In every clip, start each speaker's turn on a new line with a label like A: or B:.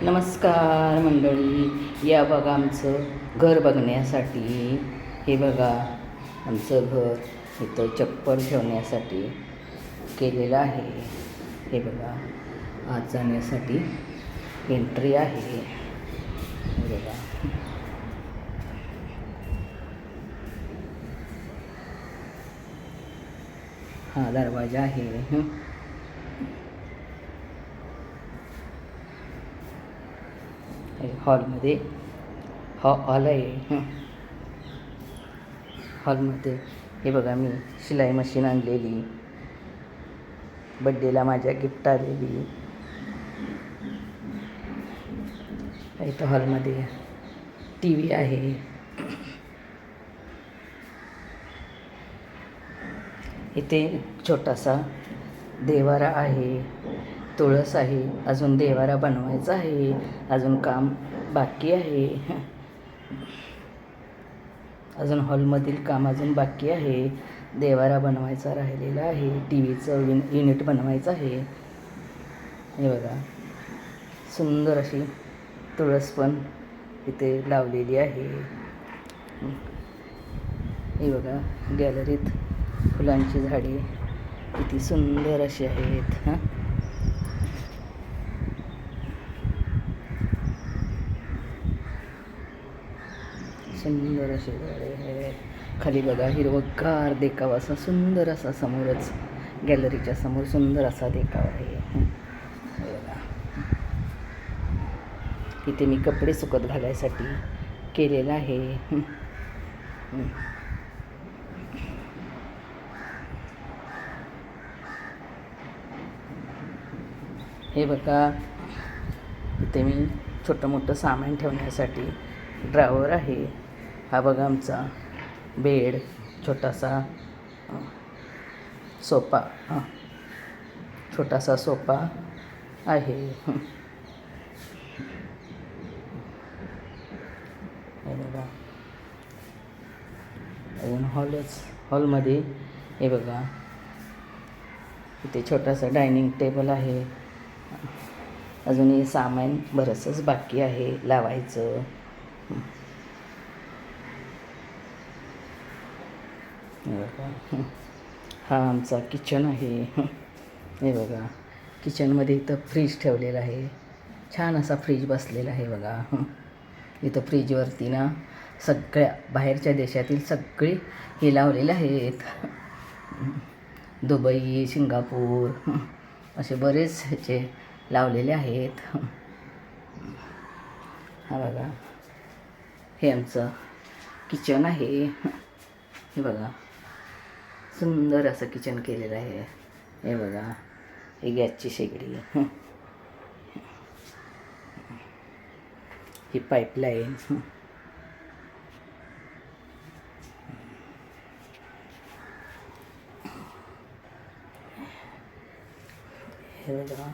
A: नमस्कार मंडळी, या बघा आमचं घर बघण्यासाठी. हे बघा आमचं घर इथं चप्पल ठेवण्यासाठी केलेलं आहे. हे बघा आत जाण्यासाठी एंट्री आहे. हे बघा हा दरवाजा आहे. हॉलमध्ये हॉल आहे. हॉलमध्ये हे बघा मी शिलाई मशीन आणलेली, बड्डेला माझ्या गिफ्ट आलेली. इथं हॉलमध्ये टी व्ही आहे. इथे छोटासा देवारा आहे, तुळस आहे. अजून देवारा बनवायचा आहे, अजून काम बाकी आहे. अजून हॉलमधील काम अजून बाकी आहे. देवारा बनवायचा राहिलेला आहे. टी व्हीचं युनिट बनवायचं आहे. हे बघा सुंदर अशी तुळस पण इथे लावलेली आहे. हे बघा गॅलरीत फुलांची झाडे किती सुंदर अशी आहेत. सुंदर असे झाडे आहेत. खाली बघा हिरवगार देखावा असा सुंदर असा, समोरच गॅलरीच्या समोर सुंदर असा देखावा आहे. बघा इथे मी कपडे सुकत घालायसाठी केलेलं आहे. हे बघा इथे मी छोटं मोठं सामान ठेवण्यासाठी ड्रॉवर आहे. हा बघा आमचा बेड, छोटासा सोफा, छोटासा सोफा आहे. हे बघा अजून हॉलमध्ये हे बघा इथे छोटासा डायनिंग टेबल आहे. अजून हे सामान बरंचंच बाकी आहे लावायचं. हा आमचा किचन आहे. हे बघा किचनमध्ये इथं फ्रीज ठेवलेला आहे. छान असा फ्रीज बसलेला आहे बघा. इथं फ्रीजवरती ना सगळ्या बाहेरच्या देशातील सगळे हे लावलेले आहेत. दुबई, सिंगापूर असे बरेच ह्याचे लावलेले आहेत. हा बघा हे आमचं किचन आहे. हे बघा सुंदर असं किचन केलेलं आहे. हे बघा ही गॅसची शेगडी, ही पाईपलाईन, हे बघा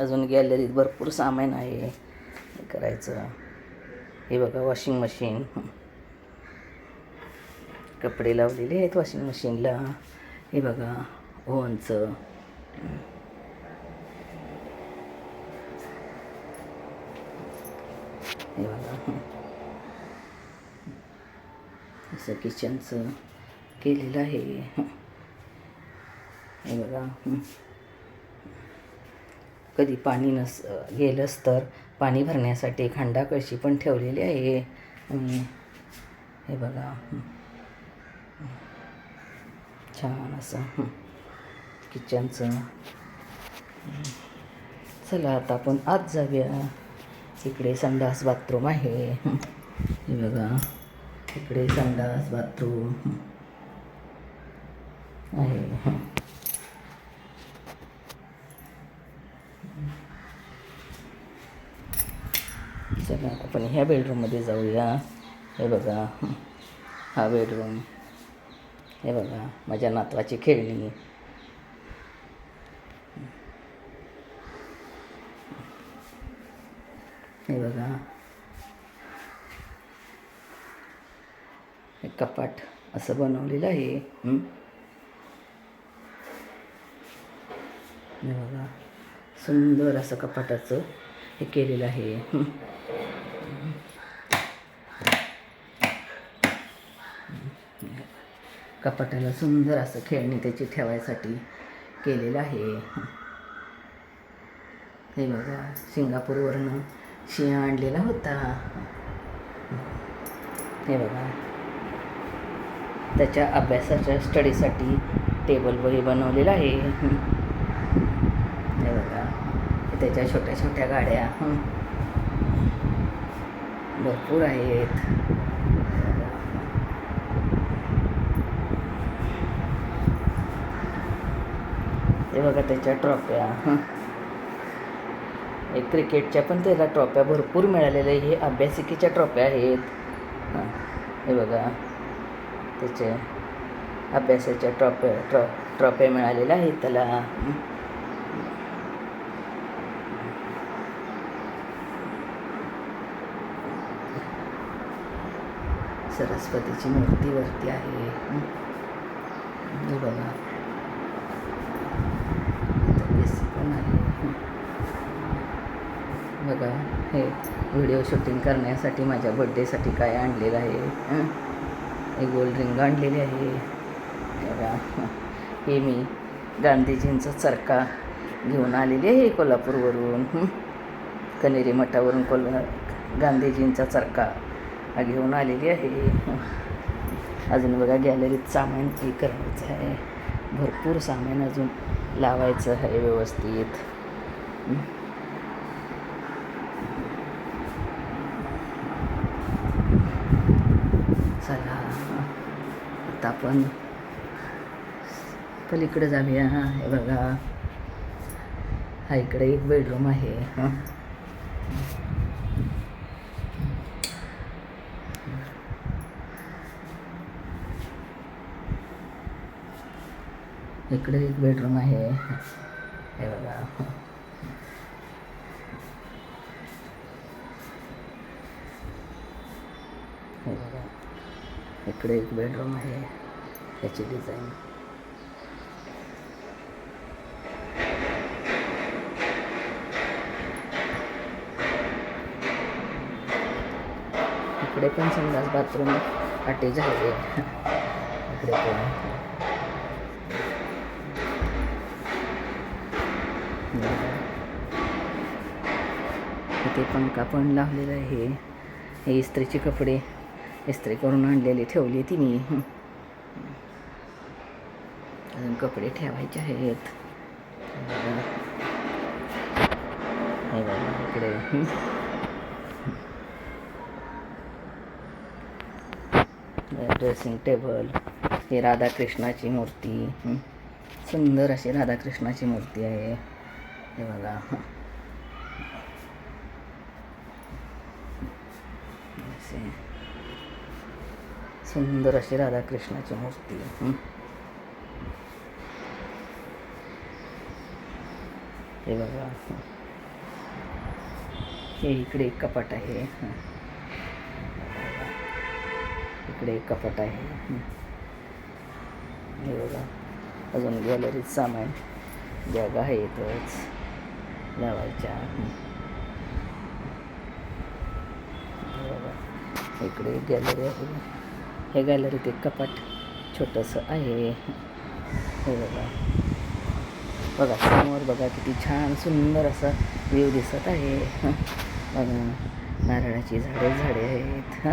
A: अजून गॅलरीत भरपूर सामान आहे हे करायचं. हे बघा वॉशिंग मशीन, कपडे लावलेले आहेत वॉशिंग मशीनला. हे बघा ओव्हनचं, हे बघा असं किचनचं केलेलं आहे. हे बघा कधी पाणी गेलंच तर पाणी भरण्यासाठी खंडा कळशी पण ठेवलेली आहे. हे बघा छान असं किचनचं. चला आता आपण आत जाऊया. इकडे संडास बाथरूम आहे. हे बघा इकडे संडास बाथरूम आहे. चला आपण ह्या बेडरूममध्ये जाऊया. हे बघा हा बेडरूम. हे बघा माझ्या नातवाची खेळणी. हे बघा हे कपाट असं बनवलेलं आहे. हे बघा सुंदर असं कपाटाचं हे केलेलं आहे. कपाटाला सुंदर असं खेळणी त्याची ठेवायसाठी केलेलं आहे. हे बघा, सिंगापूरवरनं शिळा आणलेला होता. हे बघा, त्याच्या अभ्यासाच्या स्टडीसाठी टेबल वही बनवलेला आहे. हे बघा, त्याच्या छोट्या छोट्या गाड्या भरपूर आहेत. हे बघा त्याच्या ट्रॉफ्या, एक क्रिकेटच्या पण त्याला ट्रॉफ्या भरपूर मिळालेल्या. हे अभ्यासिकेच्या ट्रॉफ्या आहेत. हे बघा, त्याचे अभ्यासाच्या ट्रॉफ्या मिळालेल्या आहेत त्याला. सरस्वतीची मूर्ती वरती आहे. हे बघा, पण आहे. बघा, हे व्हिडिओ शूटिंग करण्यासाठी माझ्या बड्डेसाठी काय आणलेलं आहे. हे गोल्ड रिंग आणलेली आहे. बघा, हे मी गांधीजींचा चरखा घेऊन आलेली आहे कोल्हापूरवरून. कनेरी मठावरून गांधीजींचा चरखा घेऊन आलेली आहे. अजून बघा, गॅलरीत सामान हे करायचं आहे. भरपूर सामान अजून लावायचं आहे व्यवस्थित. चला आता आपण पलीकडे जाऊया. हे बघा, हा इकडे एक बेडरूम आहे. इकडे एक बेडरूम आहे. हे बघा, हे बघा, इकडे एक बेडरूम आहे. त्याची डिझाईन इकडे पण संडास बाथरूम अटॅच आहे. इकडे पण इथे पंखा पण लावलेला आहे. हे इस्त्रीचे कपडे इस्त्री करून आणलेली ठेवली ती मी. अजून कपडे ठेवायचे आहेत. हे बघा, इकडे ड्रेसिंग टेबल. हे राधाकृष्णाची मूर्ती, सुंदर अशी राधाकृष्णाची मूर्ती आहे. हे बघा, सुंदर अशी राधाकृष्णाची मूर्ती. हे बघा, हे इकडे एक कपाट आहे. इकडे एक कपाट आहे. हे बघा, अजून गॅलरीत सामान जागा आहे इथंच लावायच्या. इकडे एक गॅलरी आहे. हे गॅलरीत एक कपाट छोटंसं आहे. हे बघा, बघा समोर बघा किती छान सुंदर असा व्ह्यू दिसत आहे. बघा, नारळाची झाडे आहेत.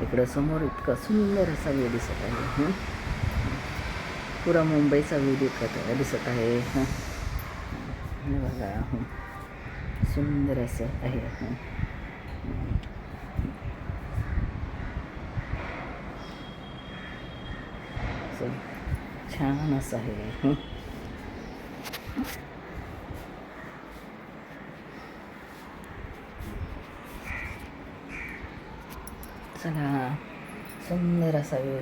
A: इकडं समोर इतका सुंदर असा व्ह्यू दिसत आहे. पुरा मुंबईचा व्ह्यू दिसत आहे. हे बघा, सुंदर असं आहे. छान असं आहे. चला, सुंदर असा व्ह्यू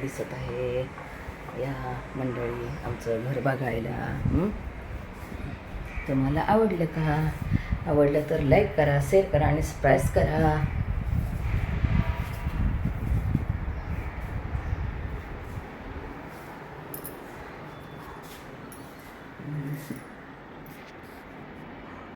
A: दिसत आहे. या मंडळी आमचं घर बघायला. तुम्हाला आवडलं का? आवडलं तर लाईक करा, शेअर करा आणि सबस्क्राईब करा.